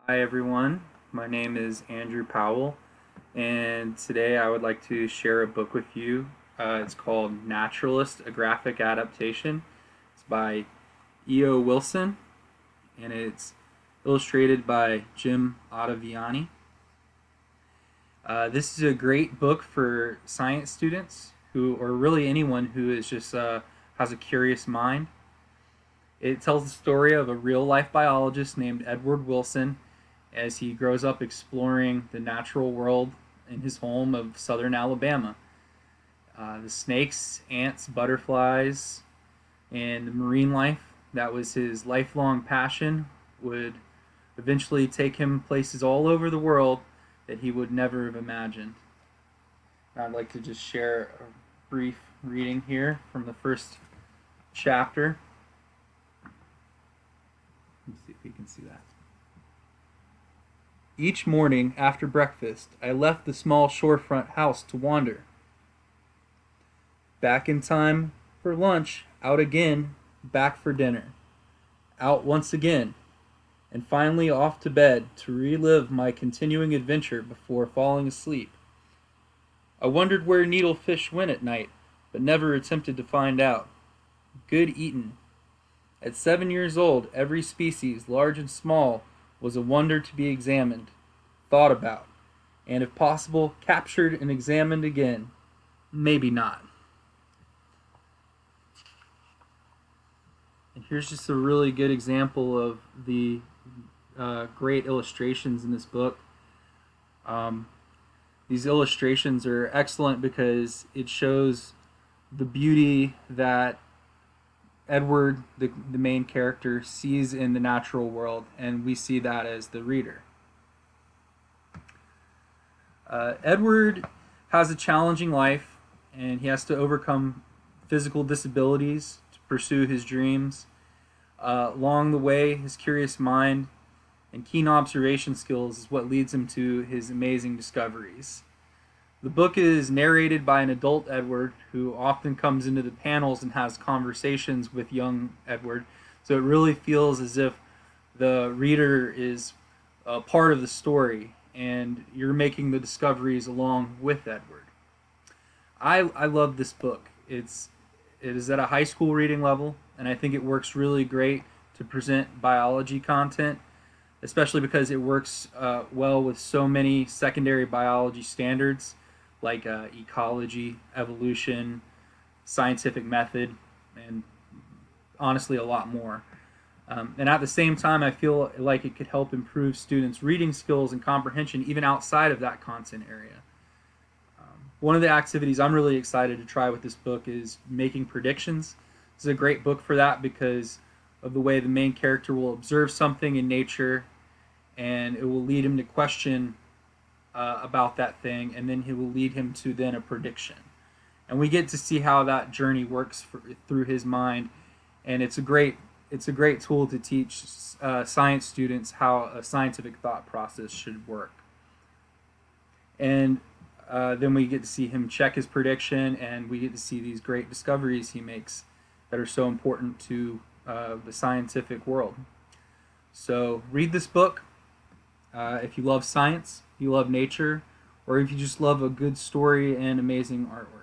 Hi everyone, my name is Andrew Powell, and today I would like to share a book with you. It's called Naturalist, a Graphic Adaptation. It's by E.O. Wilson, and it's illustrated by Jim Ottaviani. This is a great book for science students or really anyone who is just has a curious mind. It tells the story of a real life biologist named Edward Wilson as he grows up exploring the natural world in his home of southern Alabama. The snakes, ants, butterflies, and the marine life that was his lifelong passion would eventually take him places all over the world that he would never have imagined. I'd like to just share a brief reading here from the first chapter. Let's see if we can see that. Each morning after breakfast, I left the small shorefront house to wander. Back in time for lunch, out again, back for dinner. Out once again, and finally off to bed to relive my continuing adventure before falling asleep. I wondered where needlefish went at night, but never attempted to find out. Good eatin'. At 7 years old, every species, large and small, was a wonder to be examined, thought about, and if possible, captured and examined again. Maybe not. And here's just a really good example of the great illustrations in this book. Um, these illustrations are excellent because it shows the beauty that Edward, the main character, sees in the natural world, and we see that as the reader. Edward has a challenging life, and he has to overcome physical disabilities to pursue his dreams. Along the way, his curious mind and keen observation skills is what leads him to his amazing discoveries. The book is narrated by an adult Edward who often comes into the panels and has conversations with young Edward, so it really feels as if the reader is a part of the story and you're making the discoveries along with Edward. I love this book. It is at a high school reading level, and I think it works really great to present biology content, especially because it works well with so many secondary biology standards like ecology, evolution, scientific method, and honestly a lot more. And at the same time, I feel like it could help improve students' reading skills and comprehension even outside of that content area. One of the activities I'm really excited to try with this book is making predictions. This is a great book for that because of the way the main character will observe something in nature and it will lead him to question about that thing, and then he will lead him to then a prediction. And we get to see how that journey works through his mind, and it's a great tool to teach science students how a scientific thought process should work. And then we get to see him check his prediction, and we get to see these great discoveries he makes that are so important to the scientific world. So read this book if you love science, if you love nature, or if you just love a good story and amazing artwork.